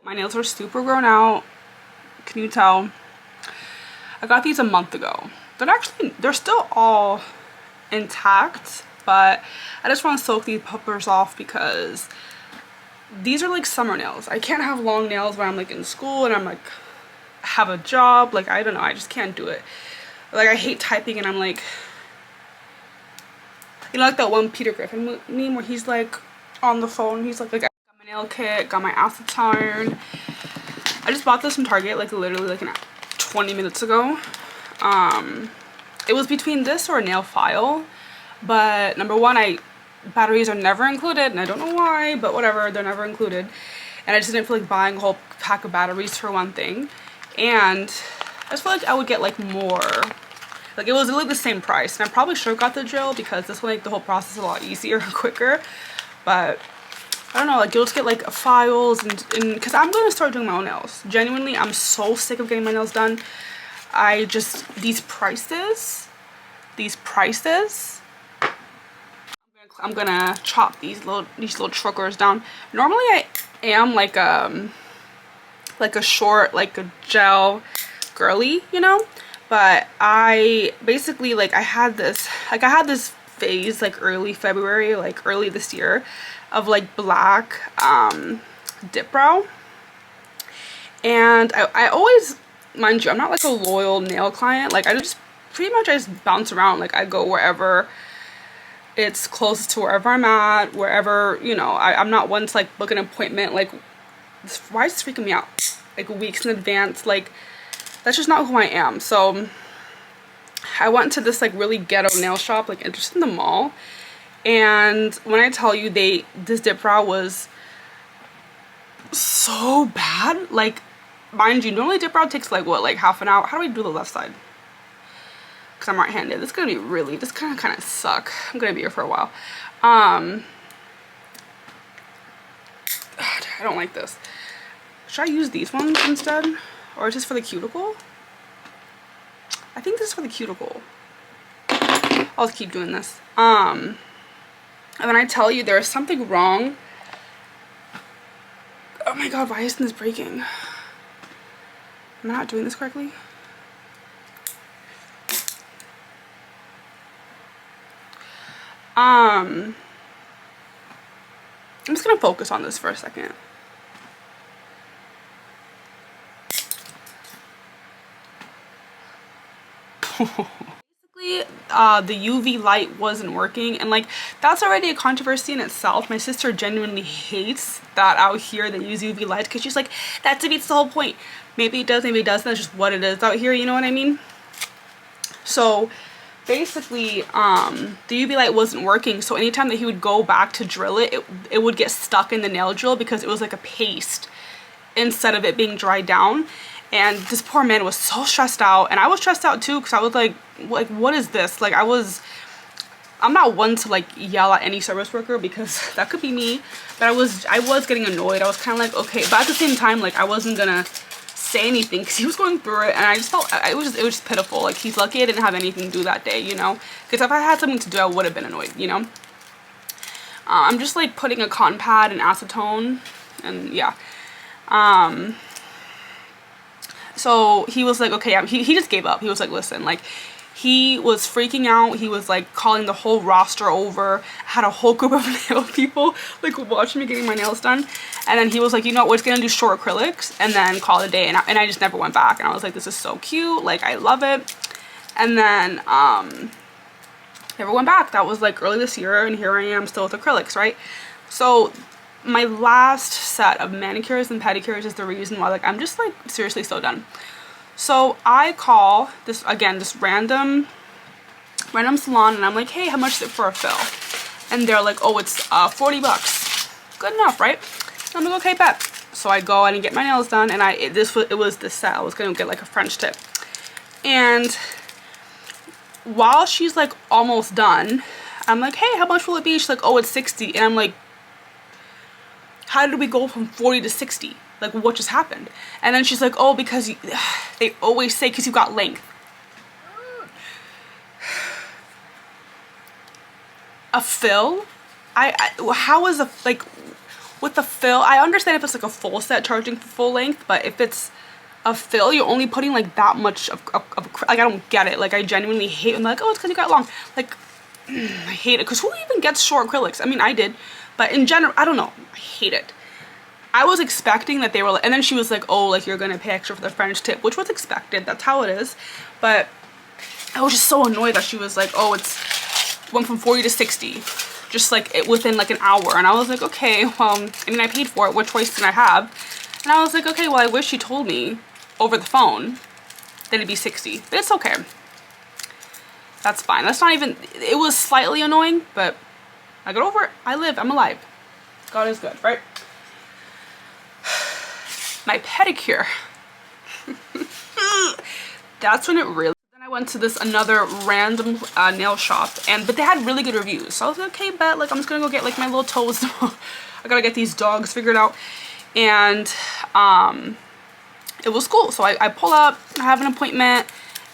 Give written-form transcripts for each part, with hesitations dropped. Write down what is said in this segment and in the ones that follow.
My nails are super grown out. Can you tell? I got these a month ago. They're still all intact, but I just want to soak these puppers off because these are like summer nails. I can't have long nails when I'm like in school and I'm like have a job. Like, I don't know, I just can't do it. Like, I hate typing and I'm like, you know, like that one Peter Griffin meme where he's like on the phone, he's like I got my nail kit, got my acetone. I just bought this from Target like literally like 20 minutes ago. It was between this or a nail file, but number one, batteries are never included, and I don't know why, but whatever, they're never included. And I just didn't feel like buying a whole pack of batteries for one thing. And I just feel like I would get like more, like it was literally the same price. And I probably should have got the drill because this will make the whole process a lot easier and quicker. But I don't know, like you'll just get like files and because I'm going to start doing my own nails. Genuinely, I'm so sick of getting my nails done. These prices, I'm gonna chop these little truckers down. Normally I am like a short, like a gel girly, you know, but I basically like I had this phase like early February, like early this year, of like black dip brow. And I always, mind you, I'm not like a loyal nail client. Like I just bounce around. Like I go wherever it's closest to wherever I'm at, wherever, you know, I'm not one to like book an appointment. Like, why is this freaking me out? Like weeks in advance. Like, that's just not who I am. So I went to this like really ghetto nail shop, like just in the mall. And when I tell you this dip brow was so bad, like, mind you, normally dip brow takes like what, like half an hour. How do I do the left side? Because I'm right-handed. This is gonna be this kind of suck. I'm gonna be here for a while. God, I don't like this. Should I use these ones instead, or is this for the cuticle? I think this is for the cuticle. I'll just keep doing this. And when I tell you there is something wrong. Oh my god, why isn't this breaking? Am I not doing this correctly? I'm just gonna focus on this for a second. Basically, the UV light wasn't working, and like that's already a controversy in itself. My sister genuinely hates that out here they use UV light because she's like, that defeats the whole point. Maybe it does, maybe it doesn't. That's just what it is out here, you know what I mean? So basically, the UV light wasn't working, so anytime that he would go back to drill it, it would get stuck in the nail drill because it was like a paste instead of it being dried down. And this poor man was so stressed out, and I was stressed out too because I was like what is this? Like I'm not one to like yell at any service worker because that could be me, but I was getting annoyed. I was kind of like, okay, but at the same time, like I wasn't gonna say anything because he was going through it, and I just felt it was just pitiful. Like, he's lucky I didn't have anything to do that day, you know, because if I had something to do I would have been annoyed, you know. I'm just like putting a cotton pad and acetone, and yeah. So he was like, okay, he just gave up. He was like, listen, like, he was freaking out. He was like calling the whole roster over, had a whole group of nail people like watching me getting my nails done. And then he was like, you know what, we're just gonna do short acrylics and then call it a day. And I just never went back. And I was like, this is so cute, like I love it. And then never went back. That was like early this year, and here I am still with acrylics, right? So my last set of manicures and pedicures is the reason why, like, I'm just like seriously so done. So I call this random salon, and I'm like, hey, how much is it for a fill? And they're like, oh, it's 40 bucks. Good enough, right? I'm like, okay, bet. So I go and get my nails done, and it was this set. I was gonna get like a French tip. And while she's like almost done, I'm like, hey, how much will it be? She's like, oh, it's 60. And I'm like, how did we go from 40 to 60? Like, what just happened? And then she's like, oh, because they always say because you got length. A fill? How is a, like, with the fill, I understand if it's like a full set charging for full length, but if it's a fill, you're only putting like that much of like, I don't get it. Like, I genuinely hate when they're like, oh, it's because you got long. Like, I hate it, because who even gets short acrylics? I mean, I did, but in general, I don't know, I hate it. I was expecting that they were like, and then she was like, oh, like, you're gonna pay extra for the French tip, which was expected, that's how it is. But I was just so annoyed that she was like, oh, it's went from 40 to 60, just like within like an hour. And I was like, okay, well, I mean, I paid for it, what choice did I have? And I was like, okay, well, I wish she told me over the phone that it'd be 60, but it's okay. That's fine. That's not even, it was slightly annoying, but I got over it. I live, I'm alive. God is good, right? My pedicure. That's when it really, then I went to this another random nail shop, but they had really good reviews. So I was like, okay, bet, like, I'm just gonna go get like my little toes. I gotta get these dogs figured out. And it was cool. So I pull up, I have an appointment,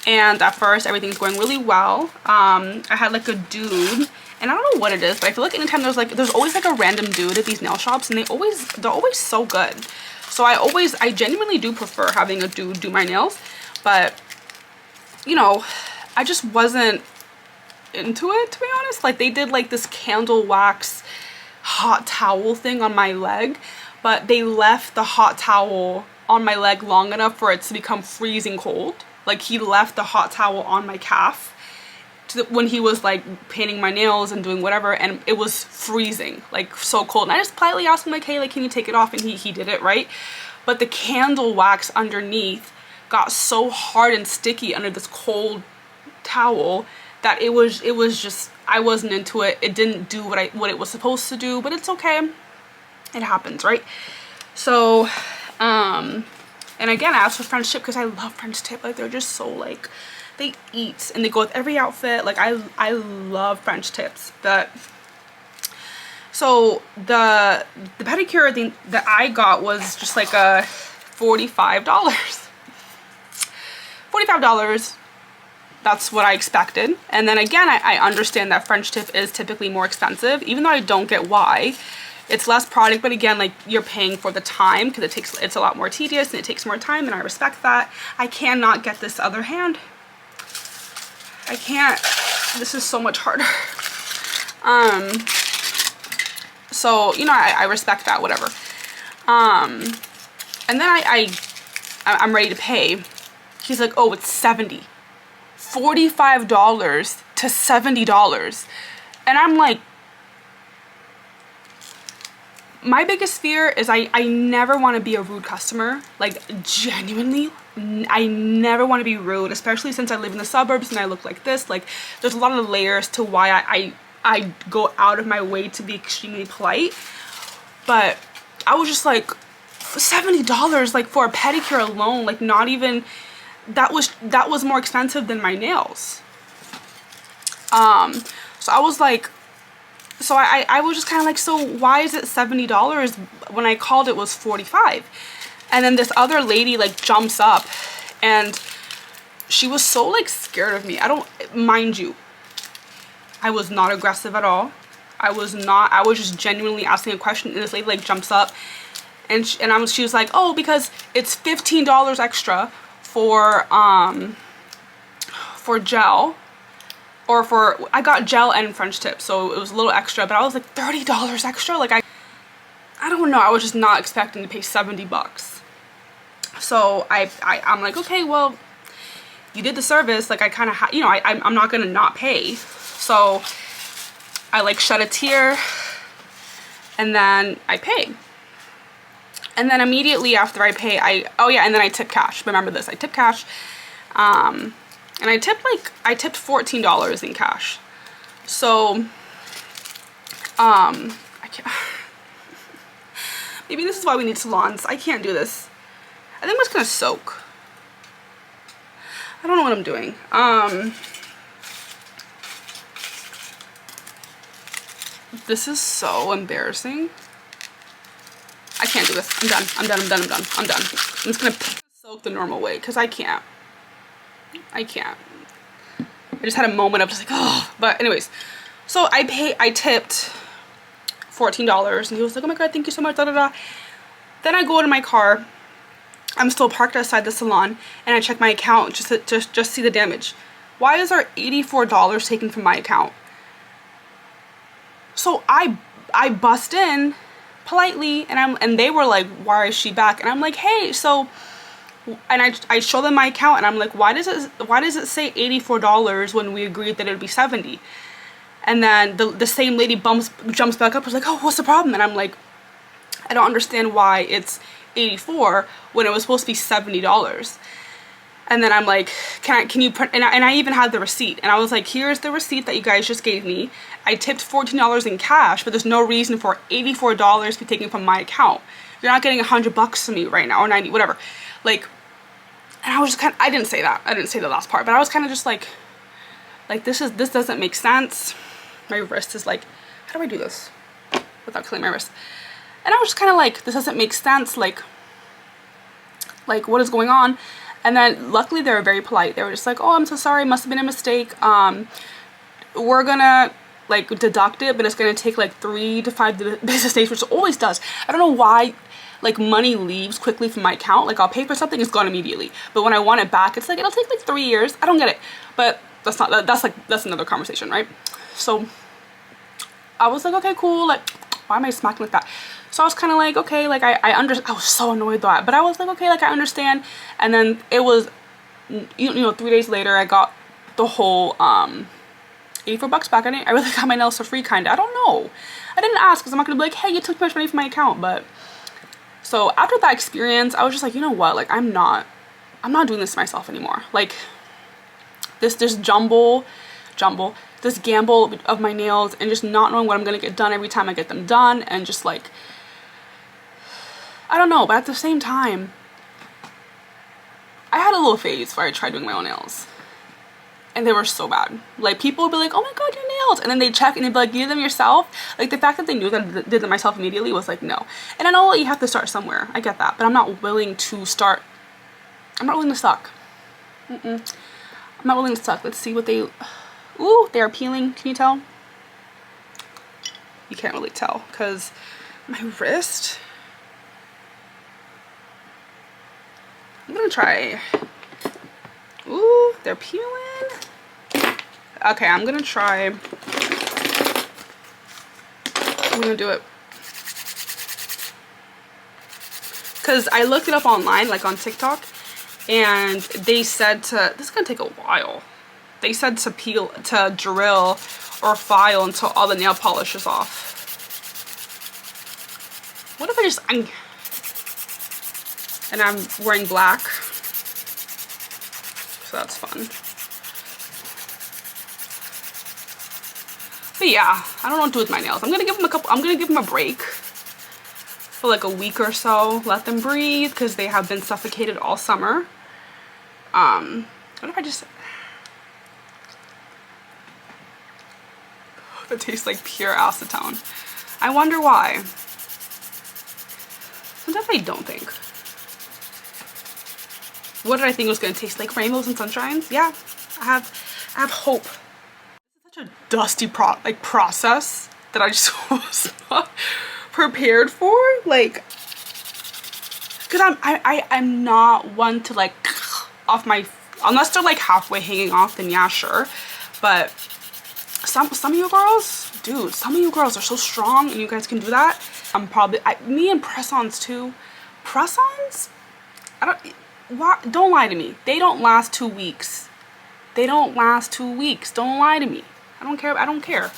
and at first everything's going really well. I had like a dude, and I don't know what it is, but I feel like anytime there's always like a random dude at these nail shops, and they're always so good. So I genuinely do prefer having a dude do my nails, but you know, I just wasn't into it, to be honest. Like, they did like this candle wax hot towel thing on my leg, but they left the hot towel on my leg long enough for it to become freezing cold. Like, he left the hot towel on my calf when he was like painting my nails and doing whatever, and it was freezing, like so cold. And I just politely asked him like, hey, like, can you take it off? And he did it, right? But the candle wax underneath got so hard and sticky under this cold towel that it was just, I wasn't into it. It didn't do what it was supposed to do, but it's okay. It happens, right? So and again, I asked for French tip because I love French tip. Like, they're just so like, they eat and they go with every outfit. Like, I love French tips. But so the pedicure thing that I got was just like a $45. $45. That's what I expected. And then again, I understand that French tip is typically more expensive, even though I don't get why. It's less product, but again, like, you're paying for the time because it's a lot more tedious and it takes more time, and I respect that. I cannot get this other hand. I can't. This is so much harder. So, you know, I respect that, whatever. And then I'm ready to pay. He's like, oh, it's $70. $45 to $70. And I'm like, my biggest fear is I never want to be a rude customer. Like, genuinely, I never want to be rude, especially since I live in the suburbs and I look like this. Like, there's a lot of layers to why I go out of my way to be extremely polite. But I was just like, $70 like for a pedicure alone, like, not even, that was more expensive than my nails. So I was like, so I was just kind of like, so why is it $70 when I called it was $45? And then this other lady like jumps up, and she was so like scared of me. Mind you, I was not aggressive at all. I was just genuinely asking a question, and this lady like jumps up, and she was like, oh, because it's $15 extra for gel. Or I got gel and French tip, so it was a little extra, but I was like, $30 extra? Like, I don't know, I was just not expecting to pay 70 bucks. So I'm like, okay, well, you did the service, like, I kind of, you know, I'm not gonna not pay. So I like shed a tear, and then I pay. And then immediately after I pay, oh yeah, and then I tip cash. Remember this, I tip cash. And I tipped $14 in cash. So, I can't, maybe this is why we need salons. I can't do this. I think I'm just gonna soak. I don't know what I'm doing. This is so embarrassing. I can't do this. I'm done. I'm just gonna soak the normal way because I can't. I just had a moment of just like, oh. But anyways, so I tipped $14. And he was like, oh my god, thank you so much, da da da. Then I go to my car. I'm still parked outside the salon, and I check my account just to see the damage. Why is there $84 taken from my account? So I bust in politely, and they were like, why is she back? And I'm like, hey, so, and I show them my account, and I'm like, why does it say $84 when we agreed that it would be 70? And then the same lady jumps back up, was like, oh, what's the problem? And I'm like, I don't understand why it's 84 when it was supposed to be $70. And then I'm like, can you print, and I even had the receipt, and I was like, here's the receipt that you guys just gave me. I tipped $14 in cash, but there's no reason for $84 to be taken from my account. You're not getting $100 from me right now, or 90, whatever. Like, and I was just I didn't say that. I didn't say the last part, but I was kind of just like this doesn't make sense. My wrist is like, how do I do this without killing my wrist? And I was just kind of like, this doesn't make sense. Like what is going on? And then luckily they were very polite. They were just like, oh, I'm so sorry, must have been a mistake. We're gonna like deduct it, but it's gonna take like 3 to 5 business days, which it always does. I don't know why like money leaves quickly from my account. Like I'll pay for something, it's gone immediately. But when I want it back, it's like, it'll take like 3 years. I don't get it. But that's another conversation, right? So I was like, okay, cool. Like, why am I smacking like that? So I was kind of like, okay, like I was so annoyed though, but I was like, okay, like I understand. And then it was, you know, 3 days later, I got the whole $84 back. I really got my nails for free, kind of. I don't know. I didn't ask because I'm not gonna be like, hey, you took too much money from my account. But so after that experience, I was just like, you know what? Like I'm not doing this to myself anymore. Like this this gamble of my nails and just not knowing what I'm gonna get done every time I get them done, and just like, I don't know. But at the same time, I had a little phase where I tried doing my own nails, and they were so bad. Like people would be like, oh my god, your nails, and then they check and they'd be like, you did them yourself? Like the fact that they knew that I did them myself immediately was like, no. And I know you have to start somewhere, I get that, but I'm not willing to suck. I'm not willing to suck. Let's see what they, ooh, they are peeling. Can you tell? You can't really tell because my wrist. I'm gonna try. Ooh, they're peeling. Okay, I'm gonna try. I'm gonna do it because I looked it up online, like on TikTok, and they said this is gonna take a while. They said to drill or file until all the nail polish is off. What if I just, and I'm wearing black, so that's fun. But yeah, I don't know what to do with my nails. I'm gonna give them a break for like a week or so. Let them breathe because they have been suffocated all summer. What if I just, it tastes like pure acetone. I wonder why. Sometimes I don't think. What did I think it was gonna taste like? Rainbows and sunshines? Yeah, I have hope. This is such a dusty process that I just was not prepared for. Like, cause I'm not one to like off my, unless they're like halfway hanging off, then yeah, sure. But some of you girls, dude, some of you girls are so strong and you guys can do that. I'm probably, me and press-ons too. Press-ons? Don't lie to me. They don't last 2 weeks. They don't last 2 weeks. Don't lie to me. I don't care. I don't care.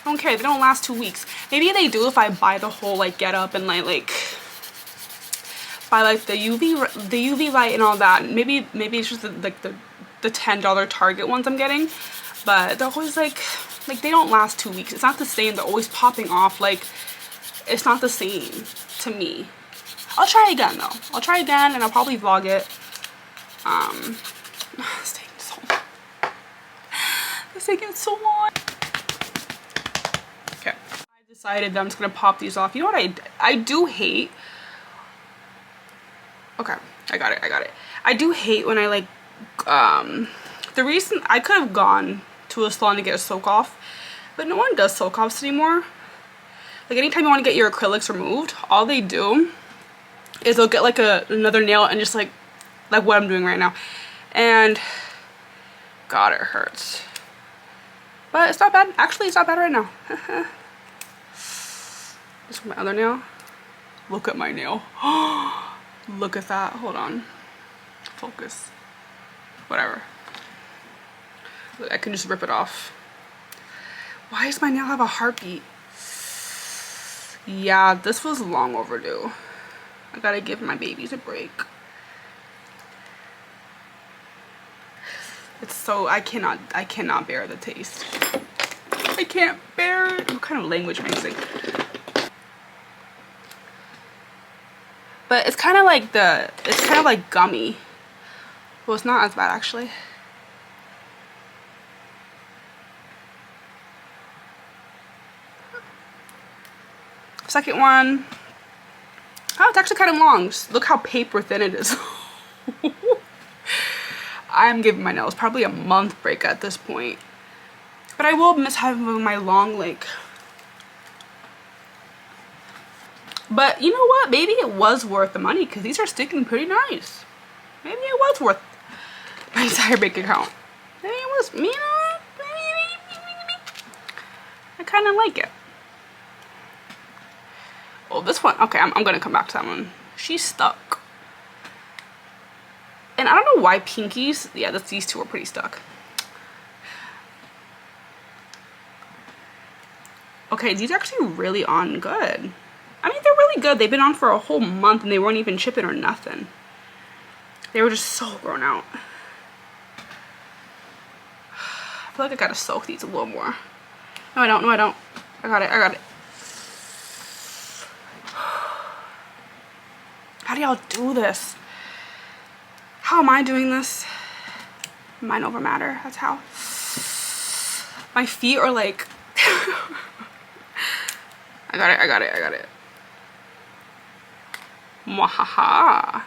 They don't last 2 weeks. Maybe they do if I buy the whole like get up and like buy like the UV light and all that. Maybe it's just the $10 Target ones I'm getting. But they're always like they don't last 2 weeks. It's not the same. They're always popping off. Like, it's not the same to me. I'll try again though. I'll try again and I'll probably vlog it. It's taking so long. It's taking so long. Okay. I decided that I'm just gonna pop these off. You know what I do hate? Okay, I got it. I do hate when I like, the reason I could have gone to a salon to get a soak off, but no one does soak offs anymore. Like anytime you want to get your acrylics removed, all they do is they'll get like another nail and just like what I'm doing right now. And God, it hurts. But it's not bad. Actually, it's not bad right now. Just my other nail. Look at my nail. Look at that. Hold on. Focus. Whatever. Look, I can just rip it off. Why does my nail have a heartbeat? Yeah, this was long overdue. I gotta give my babies a break. It's so, I cannot bear the taste. I can't bear it. What kind of language am I using? But it's kind of like gummy. Well, it's not as bad actually. Second one. Oh, it's actually kind of long. Just look how paper thin it is. I'm giving my nails probably a month break at this point. But I will miss having my long like. But you know what? Maybe it was worth the money because these are sticking pretty nice. Maybe it was worth my entire bank account. Maybe it was, you know, I kind of like it. Oh, this one. Okay, I'm going to come back to that one. She's stuck. And I don't know why pinkies. Yeah, these two are pretty stuck. Okay, these are actually really on good. I mean, they're really good. They've been on for a whole month and they weren't even chipping or nothing. They were just so grown out. I feel like I gotta soak these a little more. No, I don't. No, I don't. I got it. I got it. How do y'all do this? How am I doing this? Mind over matter. That's how. My feet are like... I got it. I got it. I got it. Mwahaha.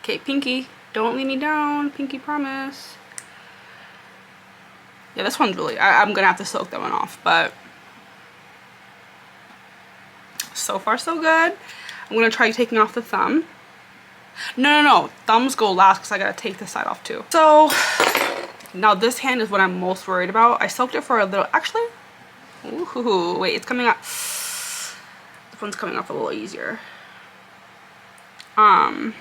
Okay, pinky. Don't leave me down. Pinky promise. Yeah, this one's really... I'm going to have to soak that one off. But... so far, so good. I'm going to try taking off the thumb. No. Thumbs go last because I got to take this side off too. So... now this hand is what I'm most worried about. I soaked it for a little... actually... ooh, wait, it's coming off. This one's coming off a little easier. But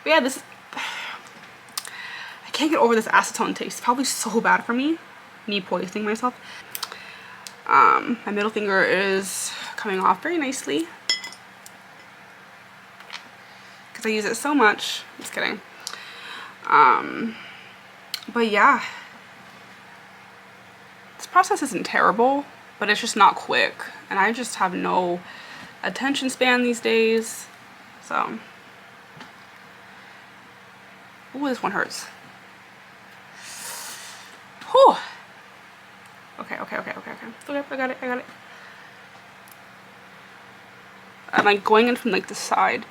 yeah, this is... I can't get over this acetone taste. It's probably so bad for me. Me poisoning myself. My middle finger is coming off very nicely. Because I use it so much. Just kidding. But yeah. This process isn't terrible, but it's just not quick. And I just have no attention span these days. So. Ooh, this one hurts. Whew. Okay. Okay, I got it. I'm like going in from like the side.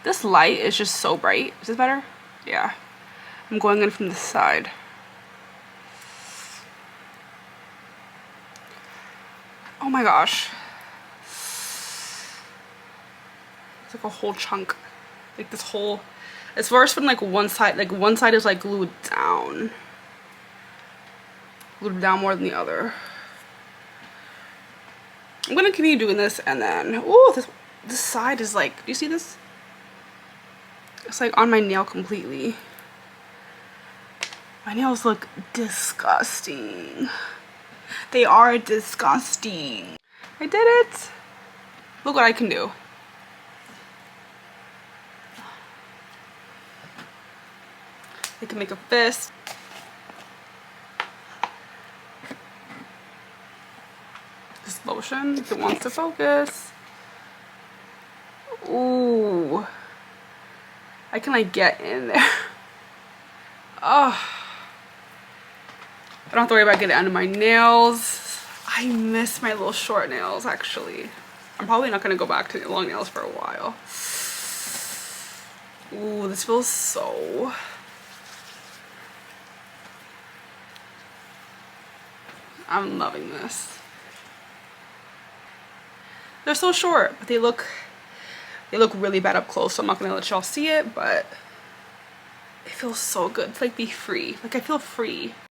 This light is just so bright. Is this better? Yeah. I'm going in from the side. Oh my gosh. It's like a whole chunk. Like this whole... it's worse when like one side is like glued down. Glued down more than the other. I'm gonna continue doing this and then... ooh, this side is like... do you see this? It's like on my nail completely. My nails look disgusting. They are disgusting. I did it. Look what I can do. I can make a fist. This lotion, if it wants to focus. Ooh. I can like get in there. Oh. I don't have to worry about getting under my nails. I miss my little short nails actually. I'm probably not gonna go back to long nails for a while. Ooh, this feels so... I'm loving this. They're so short, but they look really bad up close, so I'm not gonna let y'all see it, but it feels so good to like be free. Like I feel free.